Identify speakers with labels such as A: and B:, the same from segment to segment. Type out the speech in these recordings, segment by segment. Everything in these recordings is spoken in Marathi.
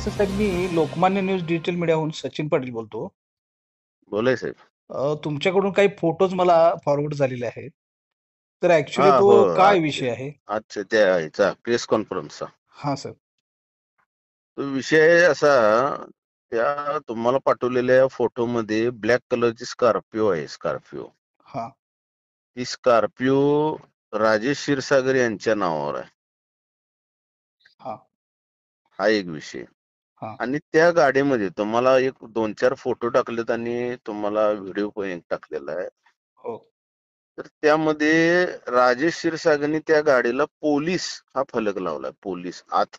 A: नमस्ते साहेब, मी लोकमान्य न्यूज डिजिटल मीडियाहून सचिन पाटील बोलतो.
B: बोलाय साहेब.
A: तुमच्याकडून काही फोटोज मला फॉरवर्ड झालेले आहेत. तर ऍक्च्युली
B: हा,
A: तो
B: हो.
A: काय
B: अच्छा.
A: विषय आहे?
B: अच्छा, त्या ह्याचा प्रेस कॉन्फरन्सचा
A: हां सर.
B: तो विषय असा. त्या तुम्हाला पाठवलेल्या फोटोमध्ये ब्लॅक कलरची स्कॉर्पिओ आहे. स्कॉर्पिओ,
A: हां,
B: ती स्कॉर्पिओ राजेश क्षीरसागर यांच्या नावावर आहे.
A: हां,
B: हा एक विषय.
A: हां.
B: आणि त्या गाडीमध्ये तुम्हाला एक 2-4 फोटो टाकलेत आणि तुम्हाला व्हिडिओ पण एक टाकलेला आहे.
A: हो.
B: तर त्यामध्ये राजेश क्षीरसागरनी त्या गाडीला पोलीस हा फलक लावलाय. पोलीस आत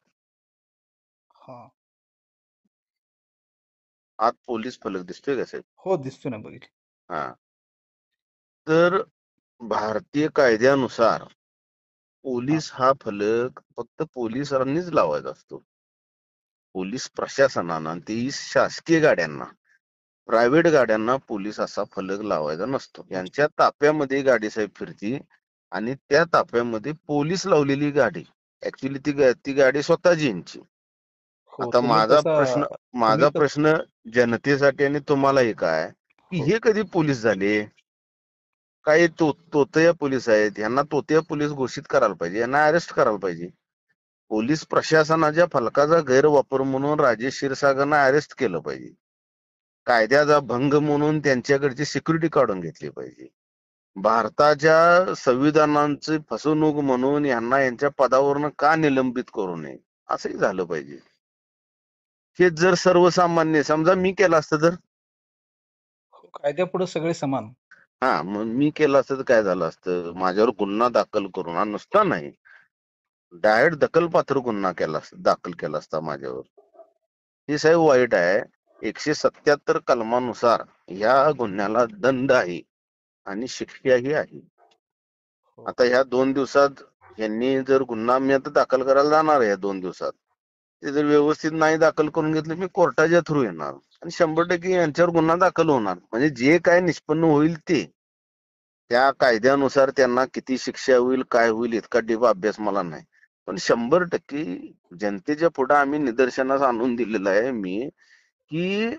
A: हां.
B: आत पोलीस फलक दिसतोय का साहेब?
A: हो, दिसतो ना, बघितलं.
B: हा. तर भारतीय कायद्यानुसार
A: हां.
B: पोलीस हा फलक फक्त पोलिसांनीच लावायचा असतो. पोलीस प्रशासनानं, आणि ती शासकीय गाड्यांना, प्रायव्हेट गाड्यांना पोलीस असा फलक लावायचा नसतो.
A: नसतो.
B: यांच्या ताफ्यामध्ये गाडी साहेब फिरती आणि त्या ताफ्यामध्ये पोलीस लावलेली गाडी, ऍक्च्युली ती गाडी स्वतःची यांची.
A: हो,
B: आता
A: तुम्ही तसा तुम्ही
B: माझा
A: तर
B: प्रश्न जनतेसाठी आणि तुम्हालाही काय, की
A: हो,
B: हे कधी पोलीस झाले? काही तोतया पोलीस आहेत, यांना तोतया पोलीस घोषित करायला पाहिजे, यांना अरेस्ट करायला पाहिजे. पोलीस प्रशासनाच्या फलकाचा गैरवापर म्हणून राजेश क्षीरसागरना अरेस्ट केलं पाहिजे. कायद्याचा भंग म्हणून त्यांच्याकडची सिक्युरिटी काढून घेतली पाहिजे. भारताच्या संविधानाची फसवणूक म्हणून यांना यांच्या पदावरनं का निलंबित करू नये, असंही झालं पाहिजे. हे जर सर्वसामान्य समजा मी केलं असतं तर,
A: हो, कायद्यापुढे सगळे समान.
B: मग मी केलं असतं तर काय झालं असतं? माझ्यावर गुन्हा दाखल करून, हा नुसता नाही, डायरेक्ट दखलपात्र गुन्हा दाखल केला असता माझ्यावर. हे साहेब वाईट आहे. 177 कलमानुसार या गुन्ह्याला दंड आहे आणि शिक्षाही आहे.
A: हो,
B: आता ह्या 2 दिवसात यांनी जर गुन्हा, मी आता दाखल करायला जाणार आहे या 2 दिवसात, ते जर व्यवस्थित नाही दाखल करून घेतलं, मी कोर्टाच्या थ्रू येणार आणि 100% यांच्यावर गुन्हा दाखल होणार. म्हणजे जे काय निष्पन्न होईल ते, त्या कायद्यानुसार त्यांना किती शिक्षा होईल, काय होईल, इतका डीप अभ्यास मला नाही. पण 100% जनतेच्या पुढे आम्ही निदर्शनास आणून दिलेलं आहे मी, की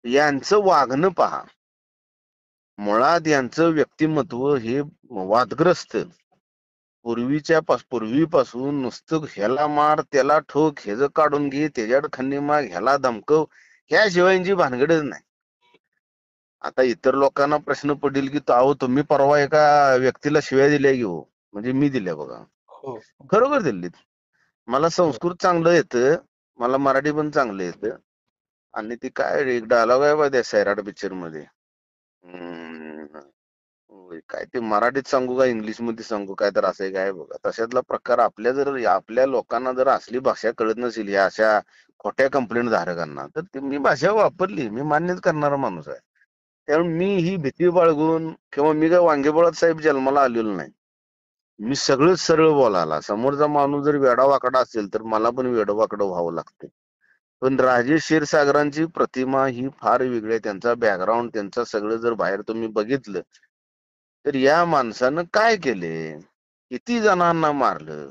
B: यांचं वागणं पहा. मुळात यांचं व्यक्तिमत्व हे वादग्रस्त. पूर्वीपासून नुसतं ह्याला मार, त्याला ठोक, ह्याचं काढून घे, त्याच्याकडे खंडी माग, ह्याला धमकव, ह्याशिवाय यांची भानगडच नाही. आता इतर लोकांना प्रश्न पडेल की अहो तुम्ही परवा एका व्यक्तीला शिव्या दिल्या की हो, म्हणजे मी दिल्या बघा.
A: हो,
B: खरोखर दिल्लीत. मला
A: हो.
B: संस्कृत चांगलं येतं, मला मराठी पण चांगलं येतं. आणि ती काय एक डायलॉग आहे बघा त्या सैराट पिक्चर मध्ये, होय, काय ते मराठीत सांगू का इंग्लिश मध्ये सांगू, काय तर असं काय बघा. तशातला प्रकार आपल्या लोकांना जर असली भाषा कळत नसेल या अशा खोट्या कंप्लेंट धारकांना, तर ती मी भाषा वापरली, मी मान्यच करणारा माणूस आहे. त्यामुळे मी ही भीती बाळगून, किंवा मी काय वांगेबळात साहेब जन्माला आलेलो नाही. मी सगळंच सरळ बोलायला, समोरचा माणूस जर वेडावाकडा असेल तर मला पण वेडवाकडं व्हावं लागतं. पण राजेश क्षीरसागरांची प्रतिमा ही फार वेगळी आहे. त्यांचा बॅकग्राऊंड, त्यांचं सगळं जर बाहेर तुम्ही बघितलं, तर या माणसानं काय केले, किती जणांना मारलं,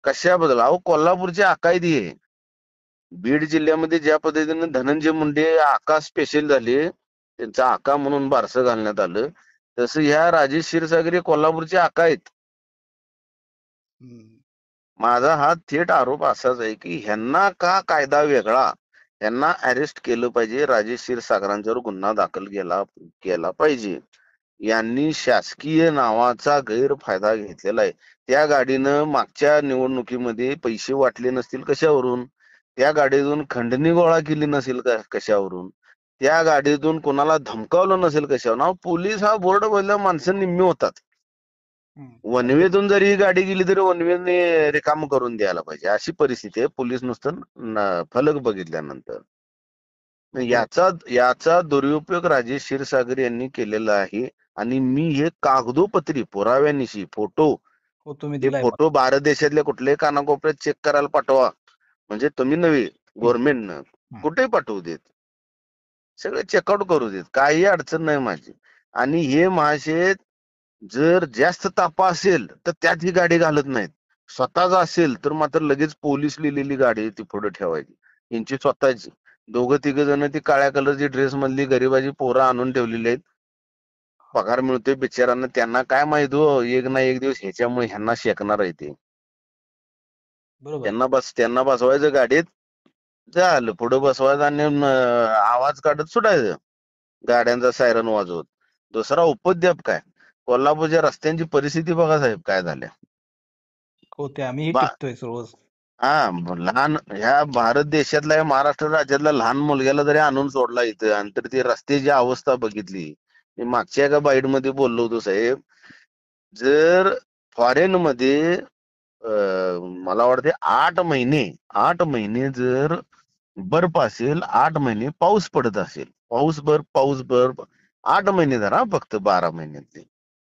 B: कशाबद्दल. अहो कोल्हापूरची आकायदी आहे. बीड जिल्ह्यामध्ये ज्या पद्धतीने धनंजय मुंडे आका स्पेशल झाले, त्यांचा आका म्हणून बारसं घालण्यात आलं, तसं ह्या राजेश क्षीरसागर हे कोल्हापूरचे आका आहेत.
A: हम्म.
B: माझा हा थेट आरोप असाच आहे की ह्यांना का कायदा वेगळा, ह्यांना अरेस्ट केलं पाहिजे, राजेश क्षीरसागरांच्यावर गुन्हा दाखल केला पाहिजे. यांनी शासकीय नावाचा गैरफायदा घेतलेला आहे. त्या गाडीनं मागच्या निवडणुकीमध्ये पैसे वाटले नसतील कशावरून, त्या गाडीतून खंडणी गोळा केली नसेल कशावरून, त्या गाडीतून कोणाला धमकावलं नसेल कशावर. पोलीस हा बोर्ड बदल्या माणसं निम्मी होतात.
A: अगदी.
B: वनवेतून जरी ही गाडी गेली तरी वनवेने रिकाम करून द्यायला पाहिजे, अशी परिस्थिती आहे. पोलीस नुसतं फलक बघितल्यानंतर.
A: हो,
B: याचा दुरुपयोग राजेश क्षीरसागर यांनी केलेला आहे. आणि मी हे कागदोपत्री पुराव्यानिशी फोटो,
A: हो, तुम्ही
B: हे
A: दिलाय मला.
B: फोटो भारत देशातल्या कुठल्याही कानाकोपऱ्यात चेक करायला पाठवा, म्हणजे तुम्ही नव्हे,
A: हं,
B: गव्हर्नमेंटनं
A: हं.
B: कुठेही पाठवू देत, सगळे चेकआउट करू देत, काही अडचण नाही माझी. आणि हे महाशय जर जास्त तापा असेल तर त्यात ही गाडी घालत नाहीत. स्वतःच असेल तर मात्र लगेच पोलीस लिहिलेली गाडी ती पुढे ठेवायची. यांची स्वतःची. दोघं तिघ जण ती काळ्या कलरची ड्रेस मधली गरिबाची पोरं आणून ठेवलेली आहेत. पगार मिळतोय बिचारांना, त्यांना काय माहित हो, एक ना एक दिवस ह्याच्यामुळे ह्यांना शेकणार आहे ते.
A: बरोबर.
B: त्यांना बसवायचं गाडीत, झालं पुढं बसवायचं आणि आवाज काढत सुटायचं गाड्यांचा सायरन वाजवत. दुसरा उपद्व्याप काय, कोल्हापूरच्या रस्त्यांची परिस्थिती बघा साहेब काय झाल्या.
A: हो, ते आम्हीही
B: बा
A: टिकतोय रोज.
B: लहान ह्या भारत देशातल्या, या महाराष्ट्र राज्यातल्या लहान मुलग्याला जरी आणून सोडला इथं, आणि तर ती रस्त्याची अवस्था बघितली. मी मागच्या एका बाईट मध्ये बोललो होतो साहेब, जर फॉरेन मध्ये मला वाटते 8 महिने जर बर्फ असेल, 8 महिने पाऊस पडत असेल, पाऊस बर्फ 8 महिने धरा फक्त 12 महिन्यातले,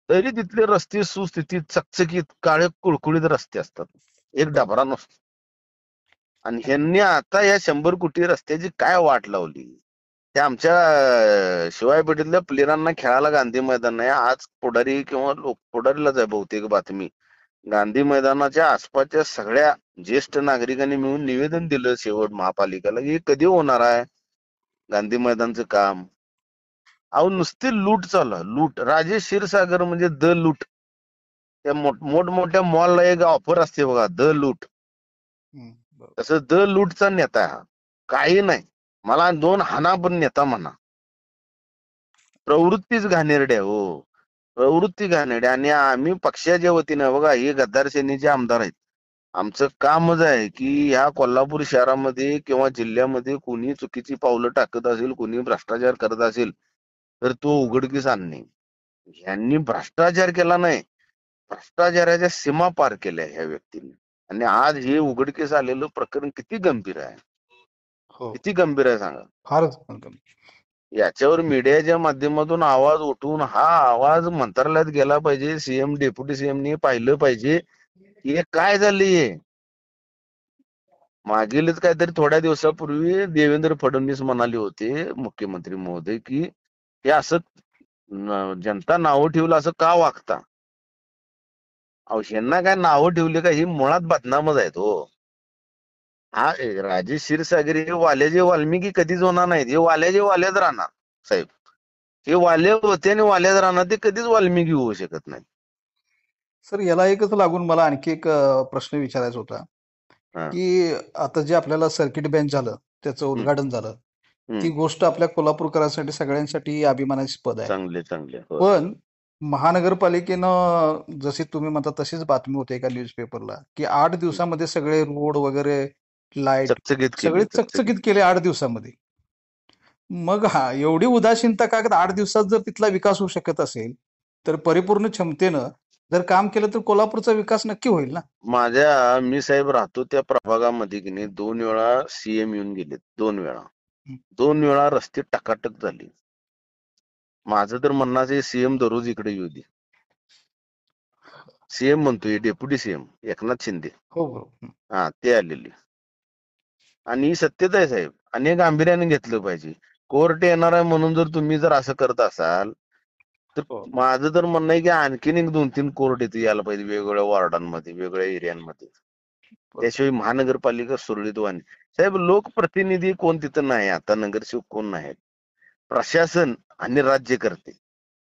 B: तरी तिथले रस्ते सुस्थितीत चकचकीत काळे कुळकुळीत रस्ते असतात, एक
A: बरोबर.
B: डबरा नसतो. आणि ह्यांनी आता या 100 कोटी रस्त्याची काय वाट लावली. त्या आमच्या शिवाय पेठेतल्या प्लेयरांना खेळायला गांधी मैदान नाही. आज पुढारी किंवा पुढारीलाच आहे बहुतेक बातमी, गांधी मैदानाच्या आसपासच्या सगळ्या ज्येष्ठ नागरिकांनी मिळून निवेदन दिलं शेवट महापालिकेला, की कधी होणार आहे गांधी मैदानचं काम. अहो नुसती लूट चालू आहे, लूट. राजेश क्षीरसागर म्हणजे द लूट. त्या मोठमोठ्या मॉलला एक ऑफर असते बघा, द लूट.
A: बरोबर.
B: तसं द लूटचा नेता हा. काही नाही, मला 2 हाना पण नेता म्हणा. प्रवृत्तीच घाणेरड्या हो, प्रवृत्ती घाणेरड्या. आणि आम्ही पक्षाच्या वतीनं बघा, हे गद्दार सेनेचे आमदार आहेत. आमचं कामच आहे की ह्या कोल्हापूर शहरामध्ये किंवा जिल्ह्यामध्ये कोणी चुकीची पावलं टाकत असेल, कोणी भ्रष्टाचार करत असेल, तर तो उघडकीस आणणे. ह्यांनी भ्रष्टाचार केला नाही, भ्रष्टाचाराच्या सीमा पार केल्या ह्या व्यक्तींनी. आणि आज हे उघडकीस आलेलं प्रकरण किती गंभीर आहे,
A: हो,
B: किती गंभीर आहे सांगा.
A: फारच.
B: याच्यावर मीडियाच्या माध्यमातून आवाज उठवून हा आवाज मंत्रालयात गेला पाहिजे. सीएम, डेप्युटी सीएमनी पाहिलं पाहिजे की हे काय झालंय. मागीलच काहीतरी थोड्या दिवसापूर्वी देवेंद्र फडणवीस म्हणाले होते, मुख्यमंत्री महोदय, की हे असं जनता नावं ठेवलं असं का वागता. अहो ह्यांना काय नावं ठेवली का, ही मुळात बदनामच आहेत हो. हा राजेश क्षीरसागर हे वाल्याचे वाल्मिकी कधीच होणार नाहीत, हे वाल्याचे वाल्याच राहणार साहेब. हे वाले होते आणि वाल्याच राहणार, ते कधीच वाल्मिकी होऊ शकत नाही.
A: सर, याला एकच लागून मला आणखी एक प्रश्न विचारायचा होता,
B: हा.
A: की आता जे आपल्याला सर्किट बेंच झालं, त्याचं
B: हम्म,
A: उद्घाटन झालं, ती
B: हम्म.
A: गोष्ट आपल्या कोल्हापूरकरांसाठी सगळ्यांसाठी अभिमानाची पद आहे.
B: चांगले चांगले हो.
A: पण महानगरपालिकेनं जशी तुम्ही म्हणता तशीच बातमी होते एका न्यूजपेपरला, की 8 दिवसामध्ये सगळे रोड वगैरे, लाईट
B: चकचकीत
A: सगळे
B: केले, चकचकीत.
A: चकचकीत केले 8 दिवसामध्ये. मग एवढी उदासीनता का, 8 दिवसात जर तिथला विकास होऊ शकत असेल, तर परिपूर्ण क्षमतेनं जर काम केलं तर कोल्हापूरचा विकास नक्की होईल ना.
B: मी साहेब राहतो त्या प्रभागामध्ये की नाही, 2 वेळा सीएम येऊन गेलेत, 2 वेळा.
A: हं.
B: 2 वेळा रस्ते टकाटक झाले. माझं तर म्हणणं आहे सीएम दररोज इकडे येऊ दे. सीएम म्हणतोय, डेप्युटी सीएम एकनाथ शिंदे,
A: हो, बरोबर.
B: हा ते आलेले. आणि ही सत्यता आहे साहेब, आणि हे गांभीर्याने घेतलं पाहिजे. कोर्ट येणार आहे म्हणून जर तुम्ही जर असं करत असाल, तर
A: हो,
B: माझं तर म्हणणं आहे की आणखीन एक 2-3 कोर्ट इथे यायला पाहिजे, वेगवेगळ्या वॉर्डांमध्ये, वेगवेगळ्या एरियांमध्ये.
A: बरोबर.
B: त्याशिवाय महानगरपालिका सुरळीत व्हावी. साहेब लोकप्रतिनिधी कोण तिथं नाही, आता नगरसेवक कोण नाहीत. प्रशासन आणि राज्यकर्ते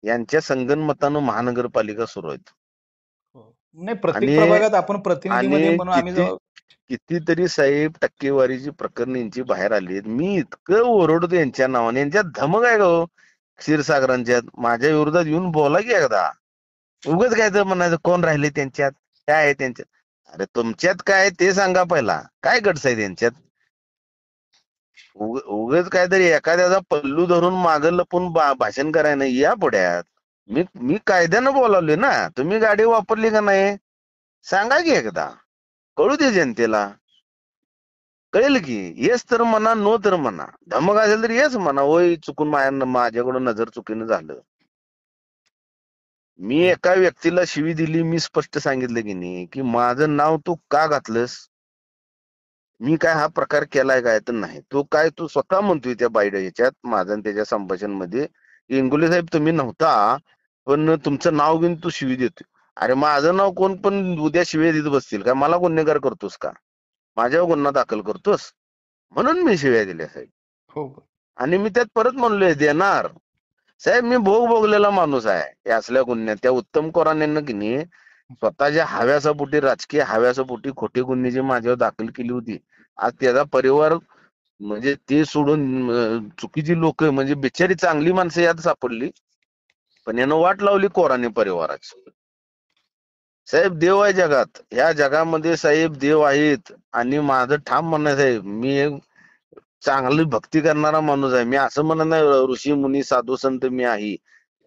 B: यांच्या संगनमतानं महानगरपालिका सुरू आहेत.
A: हो. नाही, प्रत्येक
B: आणि
A: प्रभागात आपण प्रतिनिधीमध्ये
B: आणि
A: म्हणून आम्ही
B: किती कितीतरी साहेब टक्केवारीची प्रकरण यांची बाहेर आली आहेत. मी इतकं ओरडतो यांच्या नावाने, यांच्यात धमक आहे का हो क्षीरसागरांच्यात. माझ्या विरोधात येऊन बोला की एकदा. उगाच काय तर म्हणायचं कोण राहिले त्यांच्यात, काय आहे त्यांच्यात. अरे तुमच्यात काय आहे ते सांगा पहिला, काय गट्स आहे त्यांच्यात. उगाच काहीतरी एखाद्याचा पल्लू धरून मागं लपून भाषण करायला नाही या पुढ्यात. मी कायद्यानं बोलावले ना, तुम्ही गाडी वापरली का नाही सांगा की एकदा, कळू दे जनतेला. कळेल की, येस तर म्हणा, नो तर म्हणा. धमक असेल तर येस म्हणा, होय चुकून माझ्याकडून नजर चुकीनं झालं. मी एका व्यक्तीला शिवी दिली, मी स्पष्ट सांगितलं की नाही, की माझं नाव तू का घातलंस, मी काय हा प्रकार केलाय काय तर नाही. तू स्वतः म्हणतोय त्या बाईड ह्याच्यात माझं आणि त्याच्या संभाषण मध्ये, इंगोले साहेब तुम्ही नव्हता, पण तुमचं नाव घेऊन तू शिवी देतोय. अरे माझं नाव कोण पण उद्या शिवी देत बसतील का, मला गुन्हेगार करतोस का, माझ्यावर गुन्हा दाखल करतोस. म्हणून मी शिव्या दिल्या साहेब.
A: हो.
B: आणि मी त्यात परत म्हणलोय देणार साहेब. मी भोगलेला माणूस आहे या असल्या गुन्ह्यात. त्या उत्तम कोरानेनं की नाही स्वतःच्या हव्यासापोटी, राजकीय हव्यासापोटी खोटी गुन्हे जी माझ्यावर दाखल केली होती, आज त्याचा परिवार म्हणजे ते सोडून चुकीची लोक म्हणजे बिचारी चांगली माणसं यात सापडली, पण यानं वाट लावली कोराने परिवाराची. साहेब देव आहे जगात, ह्या जगामध्ये साहेब देव आहेत. आणि माझं ठाम म्हणणं आहे साहेब, मी एक चांगली भक्ती करणारा माणूस आहे. मी असं म्हणत नाही ऋषी मुनी साधू संत मी आहे.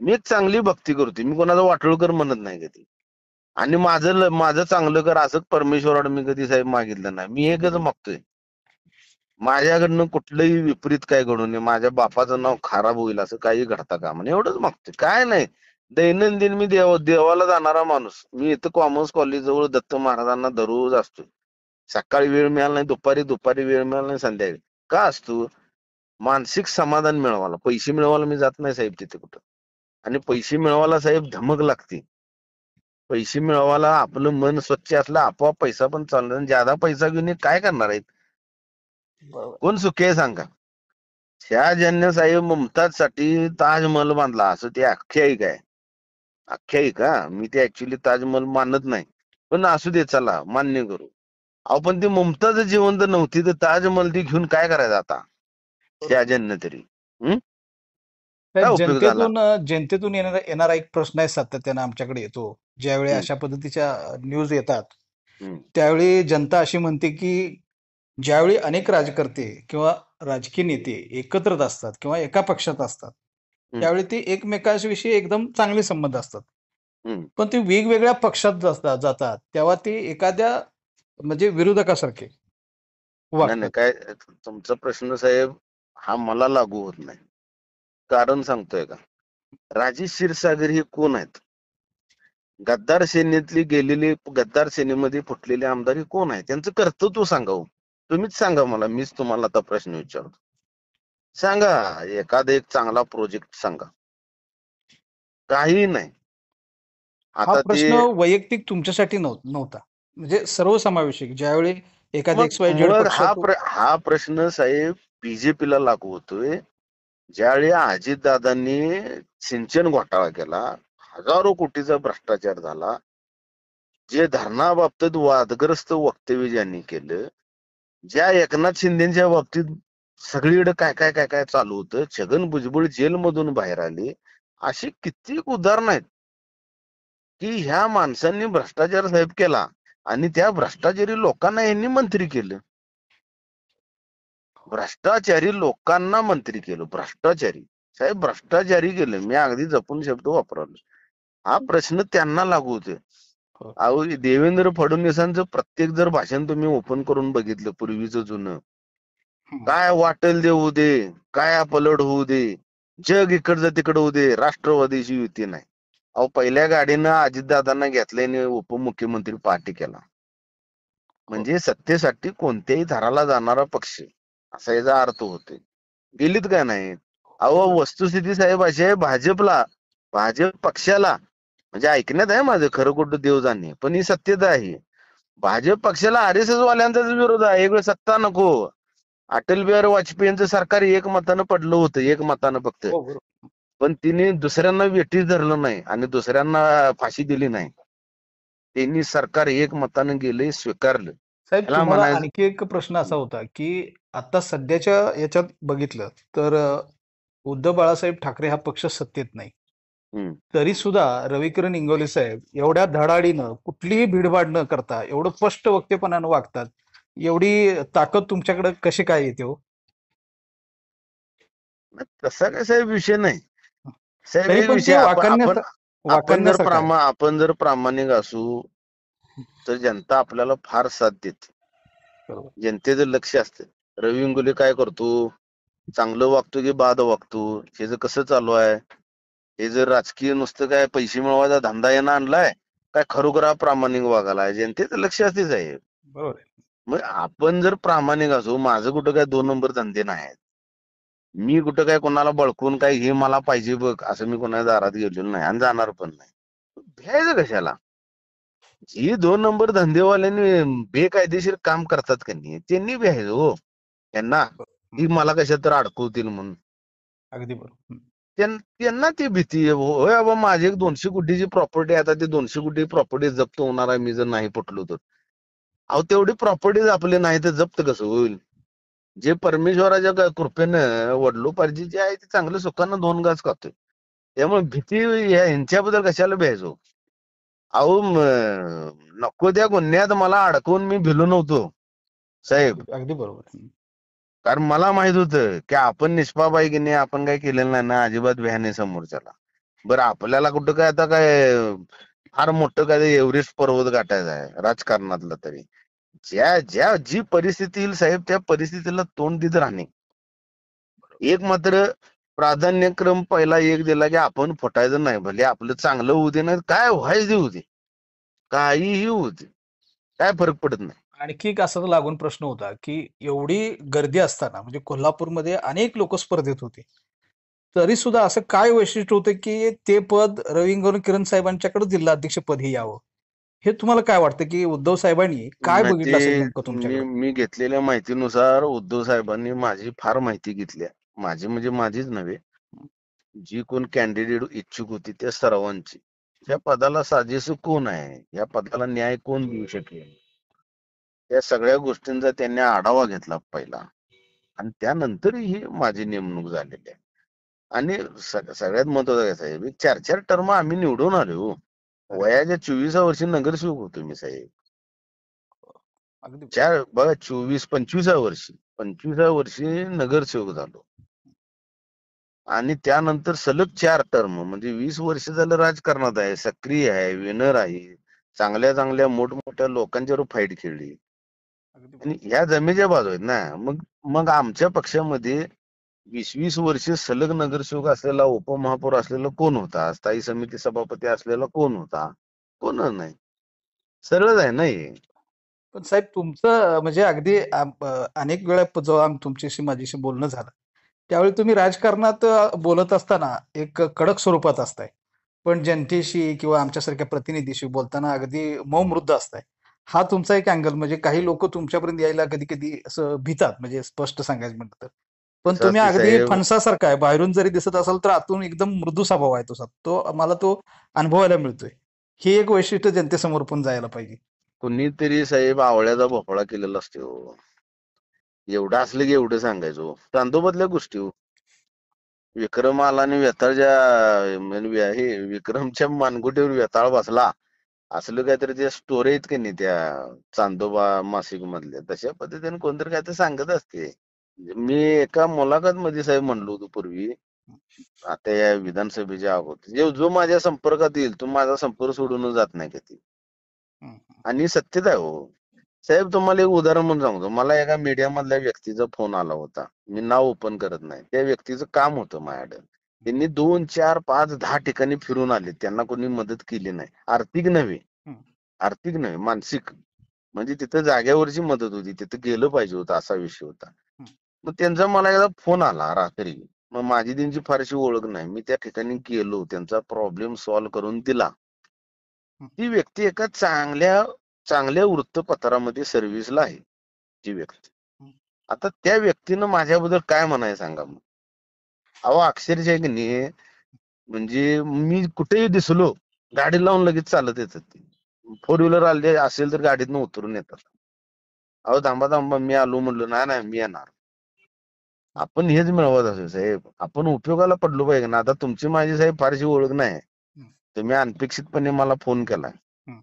B: मी एक चांगली भक्ती करतोय. मी कोणाचा वाटोळकर म्हणत नाही कधी. आणि माझं चांगलं कर असं परमेश्वराकडे मी कधी साहेब मागितलं नाही. मी एकच मागतोय, माझ्याकडनं कुठलंही विपरीत काय घडू नये, माझ्या बापाचं नाव खराब होईल असं काही घडता कामा नये, एवढंच मागतोय. काय नाही, दैनंदिन मी देवाला जाणारा माणूस. मी इथं कॉमर्स कॉलेज जवळ दत्त महाराजांना दररोज असतोय. सकाळी वेळ मिळाला नाही, दुपारी वेळ मिळाला नाही, संध्याकाळी का असतो? मानसिक समाधान मिळवायला. पैसे मिळवायला मी जात नाही साहेब तिथे कुठं. आणि पैसे मिळवायला साहेब धमक लागते. पैसे मिळवायला आपलं मन स्वच्छ असलं आपोआप पैसा पण चालणार. ज्यादा पैसा घेऊन काय करणार आहेत?
A: बरोबर.
B: कोण सुखी आहे सांगा? शहाजहानने साहेब मुमताजसाठी ताजमहल बांधला असं ते आख्यायिका आहे. आख्यायिका, मी ते ऍक्च्युली ताजमहल मानत नाही, पण असू दे चला मान्य करू. अहो पण ती मुमताज जिवंत नव्हती तर ताजमहल ती घेऊन काय करायचं आता शहाजहाननं तरी? काय
A: साहेब,
B: उपयोग झाला?
A: जनतेतून येणारा एक प्रश्न आहे, सातत्यानं आमच्याकडे येतो. ज्यावेळी
B: हम्म,
A: अशा पद्धतीच्या न्यूज येतात,
B: हम्म,
A: त्यावेळी जनता अशी म्हणते की ज्यावेळी अनेक राजकर्ते किंवा राजकीय नेते एकत्रित असतात किंवा एका पक्षात असतात,
B: हम्म,
A: त्यावेळी ते एकमेकांविषयी एकदम चांगले संबंध असतात.
B: हम्म.
A: पण ते वेगवेगळ्या पक्षात जातात तेव्हा ते एखाद्या म्हणजे विरोधकासारखे
B: नाही नाही,
A: वागतात.
B: काय तुमचा प्रश्न साहेब हा मला लागू होत नाही. कारण सांगतोय का? राजेश क्षीरसागर हे कोण आहेत? गद्दार सेनेतली गेलेली, गद्दार सेनेमध्ये फुटलेले आमदार हे कोण आहे? त्यांचं कर्तृत्व सांगा हो. तुम्हीच सांगा मला, मीच तुम्हाला आता प्रश्न विचारतो. सांगा एखादा एक चांगला प्रोजेक्ट सांगा. काही नाही.
A: हा
B: आता ते
A: प्रश्न वैयक्तिक तुमच्यासाठी नव्हता, म्हणजे सर्वसमावेशक. ज्यावेळी एखाद्या
B: मग
A: एक्स वाय झेड
B: मग
A: पक्षात.
B: हा प्रश्न साहेब बीजेपीला लागू होतोय. ज्यावेळी अजितदादांनी सिंचन घोटाळा केला, हजारो कोटीचा भ्रष्टाचार झाला, जे धरणाबाबतीत वादग्रस्त वक्तव्य ज्यांनी केलं, ज्या एकनाथ शिंदेच्या बाबतीत सगळीकडे काय काय काय काय चालू होतं, छगन भुजबळ जेलमधून बाहेर आले, अशी कित्येक उदाहरणं आहेत की ह्या माणसांनी भ्रष्टाचार साहेब केला आणि त्या भ्रष्टाचारी लोकांना यांनी मंत्री केलं. भ्रष्टाचारी लोकांना मंत्री केलं. भ्रष्टाचारी साहेब भ्रष्टाचारी केलं. मी अगदी जपून शब्द वापरलो. हा प्रश्न त्यांना लागू होते.
A: हो.
B: अहो देवेंद्र फडणवीसांचं प्रत्येक जर भाषण तुम्ही ओपन करून बघितलं, पूर्वीचं जुनं,
A: हम्म.
B: काय वाटेल दे होऊ दे, काय पलट होऊ दे, जग इकडचं तिकडं होऊ दे, राष्ट्रवादीची युती नाही. अहो पहिल्या गाडीनं अजितदादांना घेतलंय आणि उपमुख्यमंत्री पार्टी केला.
A: हो.
B: म्हणजे सत्तेसाठी कोणत्याही थराला जाणारा पक्ष असा याचा अर्थ होतोय. गेलीत का नाही? अहो
A: हो.
B: वस्तुस्थिती साहेब अशी आहे, भाजप पक्षाला म्हणजे ऐकण्यात आहे माझं, खरं कुठं देव जाणे, पण ही सत्यता आहे. भाजप पक्षाला आरएसएस वाल्यांचाच विरोध आहे. एक वेळ सत्ता नको. अटल बिहारी वाजपेयींचं सरकार एकमतानं पडलं होतं, एकमतानं फक्त.
A: हो, बरोबर.
B: पण तिने दुसऱ्यांना वेठीस धरलं नाही आणि दुसऱ्यांना फाशी दिली नाही. त्यांनी सरकार एकमतानं गेले, स्वीकारलं.
A: साहेब,
B: त्याला
A: तुम्हाला
B: म्हणायचं
A: आणखी एक प्रश्न असा होता की आता सध्याच्या याच्यात बघितलं तर उद्धव बाळासाहेब ठाकरे हा पक्ष सत्तेत नाही,
B: हम्म.
A: तरी सुद्धा रविकिरण इंगोले साहेब एवढ्या धडाडीनं कुठलीही भीडभाड न करता एवढं स्पष्ट वक्तेपणानं वागतात. एवढी ताकद तुमच्याकडे कशी काय येते हो?
B: तसा काय साहेब विषय नाही. साहेब
A: तरी
B: एक
A: पण
B: विषय,
A: ते
B: आपण
A: वाखाणण्यासारखं आहे.
B: आपण जर प्रामाणिक असू तर जनता आपल्याला फार साथ देते.
A: बरोबर.
B: जनतेचं लक्ष असतं. रवी इंगोले काय करतो, चांगलं वागतो की बाद वागतो, हे जर कसं चालू आहे, हे जर राजकीय नुसतं काय पैसे मिळवायचा धंदा यानं आणलाय, काय खरोखर हा प्रामाणिक वागायला आहे, जनतेचं लक्ष असते साहेब.
A: बरोबर आहे.
B: मग आपण जर प्रामाणिक असू, माझं कुठं काय दोन नंबर धंदे नाही आहेत. मी कुठं काय कोणाला बळकून काय हे मला पाहिजे बघ असं मी कोणाच्या दारात गेलेलो नाही आणि जाणार पण नाही. भ्यायचं कशाला? जी दोन नंबर धंदेवाल्यांनी बेकायदेशीर काम करतात का नाही, त्यांनी भ्यायचं हो. यांना
A: हं,
B: ती मला कशात तर अडकवतील म्हणून.
A: अगदी बरोबर.
B: त्यांना ती भीती आहे. होय बाबा, माझी एक 200 कोटीची प्रॉपर्टी, आता ती 200 कोटी प्रॉपर्टी जप्त होणार आहे मी जर नाही पटलो तर. अहो, तेवढी प्रॉपर्टीज आपली नाही तर जप्त कसं होईल? जे परमेश्वराच्या कृपेनं वडलोपार्जित जे आहे ते चांगलं सुखानं 2 घास खातोय. त्यामुळे भीती यांच्याबद्दल कशाला भ्यायचो? अहो, नको त्या गुन्ह्यात मला अडकवून मी भिलो नव्हतो साहेब.
A: अगदी अगदी बरोबर.
B: कारण मला माहित होतं की आपण निष्पाप आहे की नाही, आपण काय केलेलं नाही ना, अजिबात भ्या नाही समोरच्याला. बरं, आपल्याला कुठं काय आता काय फार मोठं काय एव्हरेस्ट पर्वत गाठायचा आहे राजकारणातलं तरी. ज्या ज्या जी परिस्थिती येईल साहेब, त्या परिस्थितीला तोंड देत राहणे. एक मात्र प्राधान्यक्रम पहिला एक दिला की आपण फुटायचं नाही. भले आपलं चांगलं होऊ दे, नाही काय व्हायचं होऊ दे, काहीही होऊ दे, काय फरक पडत नाही.
A: आणखी एक असा लागून प्रश्न होता, की एवढी गर्दी असताना म्हणजे कोल्हापूरमध्ये अनेक लोक स्पर्धेत होते. तरी सुद्धा असं काय वैशिष्ट्य होतं, की ते पद रविंद्र किरण साहेबांच्याकडे जिल्हाध्यक्ष पद हे यावं? हे तुम्हाला काय वाटतं, की उद्धव साहेबांनी काय
B: नाही,
A: बघितलं असेल
B: ते
A: नेमकं
B: मी
A: तुमच्याकडे?
B: मी घेतलेल्या माहितीनुसार उद्धव साहेबांनी माझी फार माहिती घेतली. माझी म्हणजे माझीच नव्हे, जी कोण कॅन्डिडेट इच्छुक होती त्या सर्वांची. या पदाला साजेसं कोण आहे, या पदाला न्याय कोण देऊ शकेल, या सगळ्या गोष्टींचा त्यांनी आढावा घेतला पहिला. आणि त्यानंतर ही माझी नेमणूक झालेली आहे. आणि सगळ्यात महत्वाचं काय साहेब, 4-4 टर्म आम्ही निवडून आलो हो.
A: अरे वा.
B: वयाच्या 24व्या वर्षी नगरसेवक होतो मी साहेब.
A: अगदी बरोबर.
B: बघा, 25व्या वर्षी 25व्या वर्षी नगरसेवक झालो. आणि त्यानंतर सलग 4 टर्म, म्हणजे 20 वर्ष झालं राजकारणात आहे, सक्रिय आहे, विनर आहे. चांगल्या चांगल्या मोठमोठ्या लोकांच्यावर फाईट खेळली.
A: अगदी
B: आणि
A: बरोबर.
B: ह्या जमेच्या बाजू आहेत ना. मग मग आमच्या पक्षामध्ये 20-20 वर्ष सलग नगरसेवक असलेला, उपमहापौर असलेला कोण होता? स्थायी समिती सभापती असलेला कोण होता? कोणच नाही. सरळच आहे ना हे.
A: पण साहेब तुमचं म्हणजे अगदी अनेक वेळा जेव्हा तुमच्याशी माझ्याशी बोलणं झालं, त्यावेळी तुम्ही राजकारणात बोलत असताना एक कडक स्वरूपात असताय. पण जनतेशी किंवा आमच्यासारख्या प्रतिनिधीशी बोलताना अगदी मौमृद्ध असताय. हा तुमचा एक अँगल म्हणजे काही लोक तुमच्यापर्यंत यायला कधी-कधी असं भितात म्हणजे स्पष्ट सांगायचं म्हटलं तर. पण
B: कसं
A: तुम्ही
B: असते
A: अगदी
B: साहेब,
A: फणसासारखा आहे. बाहेरून जरी दिसत असाल तर आतून एकदम मृदू स्वभाव आहे तुझा. मला तो अनुभवायला मिळतोय. हे एक वैशिष्ट्य जनतेसमोर पण जायला पाहिजे.
B: कुणीतरी साहेब आवळ्याचा भोपळा केलेला असतो. एवढं असलं की एवढं सांगायचो. चांदोबातल्या गोष्टी हो. विक्रम आला आणि हे विक्रमच्या मानगुटीवर वेताळ बसला. असलं काहीतरी त्या स्टोरी आहेत की नाही त्या चांदोबा मासिक मधल्या, तशा पद्धतीने कोणतरी काहीतरी सांगत असते. मी एका मुलाखत मध्ये साहेब म्हणलो होतो पूर्वी, आता या विधानसभेच्या अगोदर, जो माझ्या संपर्कात येईल तो माझा संपर्क सोडून जात नाही कधी.
A: हं,
B: आणि सत्यता आहे हो साहेब. तुम्हाला एक उदाहरण म्हणून सांगतो. मला एका मीडिया मधल्या व्यक्तीचा फोन आला होता. मी नाव ओपन करत नाही. त्या व्यक्तीचं काम होतं माझ्याकडे. त्यांनी 2, 4, 5, 10 ठिकाणी फिरून आले. त्यांना कोणी मदत केली नाही. आर्थिक नव्हे,
A: हं,
B: आर्थिक नव्हे, मानसिक. म्हणजे तिथं जाग्यावरची मदत होती, तिथं गेलं पाहिजे होतं, असा विषय होता.
A: हं,
B: मग त्यांचा मला एकदा फोन आला रात्री. मग माझी त्यांची फारशी ओळख नाही. मी त्या ठिकाणी गेलो, त्यांचा प्रॉब्लेम सॉल्व्ह करून दिला.
A: हं,
B: ती व्यक्ती एका चांगल्या चांगल्या वृत्तपत्रामध्ये सर्व्हिसला आहे, ती व्यक्ती.
A: हं.
B: आता त्या व्यक्तीनं माझ्याबद्दल काय म्हणाय सांगा मग. अहो, अक्षरशः की नाही, म्हणजे मी कुठेही दिसलो, गाडी लावून लगेच चालत येतात ते. 4 व्हीलर आले असेल तर गाडीतनं उतरून येतात. अहो, थांबा थांबा, मी आलो म्हणलो, नाही नाही मी येणार. आपण हेच मिळवत असो साहेब. आपण उपयोगाला पडलो पाहिजे ना. आता तुमची माझी साहेब फारशी ओळख नाही.
A: हं,
B: तुम्ही अनपेक्षितपणे मला फोन केला
A: हं.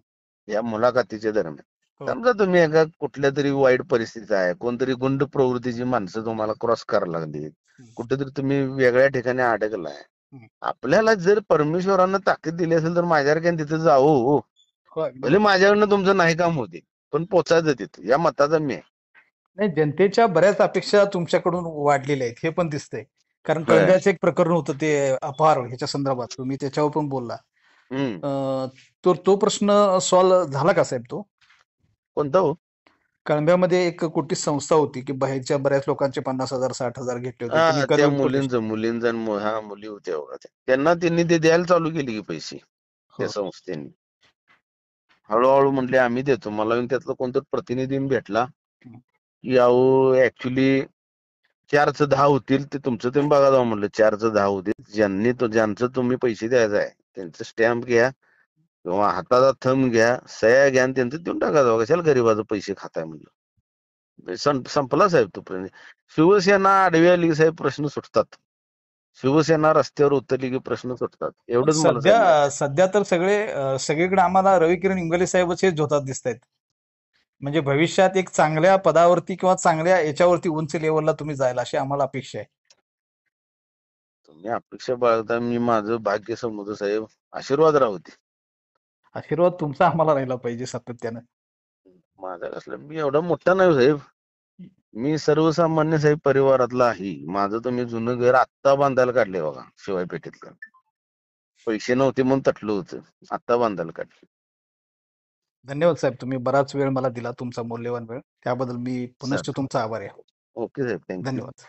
B: या मुलाखतीच्या दरम्यान.
A: हो.
B: समजा तुम्ही एका कुठल्या तरी वाईट परिस्थितीत आहे, कोणतरी गुंड प्रवृत्तीची माणसं तुम्हाला क्रॉस करायला लागली,
A: हं,
B: कुठेतरी तुम्ही वेगळ्या ठिकाणी अडकलाय.
A: हं.
B: आपल्याला जर परमेश्वरानं ताकद दिली असेल तर माझ्यासारख्याने तिथे जावं हो.
A: हो, अगदी
B: भले
A: बरोबर.
B: माझ्याकडनं तुमचं नाही काम होते, पण पोचायचं तिथे, या मताचा मी आहे.
A: नाही जनतेच्या बऱ्याच अपेक्षा तुमच्याकडून वाढलेल्या आहेत हे पण दिसतंय. कारण
B: होय.
A: कळंब्याचं एक प्रकरण होतं ते अपहार ह्याच्या संदर्भात तुम्ही त्याच्यावर पण बोलला.
B: हम्म.
A: तर तो प्रश्न सॉल्व्ह झाला का साहेब तो?
B: कोणता हो?
A: कळंब्यामध्ये एक कुठली संस्था होती की बाहेरच्या बऱ्याच लोकांचे 50,000 60,000 घेतले होते. तुम्ही
B: हा, त्या
A: करून प्रोटेस्ट.
B: मुलींचा आणि हा मुली होत्या बघा त्या. त्यांना त्यांनी ते द्यायला चालू केली की पैसे त्या
A: हो.
B: संस्थेने. हळूहळू म्हटले आम्ही देतो. मला येऊन त्यातला कोणता प्रतिनिधी भेटला
A: हं,
B: की अहो, ऍक्च्युली 4चं 10 होतील ते तुमचं तुम्ही बघा जाऊ म्हणलं. 4चं 10 होतील. ज्यांचं तुम्ही पैसे द्यायचं आहे त्यांचं स्टॅम्प घ्या किंवा हाताचा थंब घ्या, सह्या घ्या आणि त्यांचं देऊन टाका जाऊ. कशाला गरीबाचं पैसे खाताय म्हणलं. संपला साहेब तो प्रश्न. शिवसेना आडवी आली की साहेब प्रश्न सुटतात. शिवसेना रस्त्यावर उतरली की प्रश्न सुटतात. एवढंच मला साहेब माहिती आहे.
A: सध्या तर सगळीकडे आम्हाला रविकिरण इंगोले साहेबच हेच होतात दिसत आहेत. म्हणजे भविष्यात एक चांगल्या पदावरती किंवा चांगल्या याच्यावरती उंच लेवलला तुम्ही जायला अशी आम्हाला अपेक्षा आहे.
B: तुम्ही अपेक्षा बाळगता, मी माझं भाग्य समजतो साहेब. आशीर्वाद राहू दे.
A: आशीर्वाद तुमचा आम्हाला राहिला पाहिजे सातत्यानं.
B: माझा कसला, मी एवढा मोठा नाही साहेब. मी सर्वसामान्य साहेब परिवारातला आहे. माझं तुम्ही जुनं घर आत्ता बांधायला काढले बघा शिवाय पेठेतलं. पैसे नव्हते म्हणून तटलं होतं. आत्ता बांधायला काढले.
A: धन्यवाद साहेब, तुम्ही बराच वेळ मला दिला, तुमचा मौल्यवान वेळ. त्याबद्दल मी पुनश्च
B: चालेल.
A: तुमचा आभारी आहे.
B: ओके साहेब, थँक्यू.
A: धन्यवाद.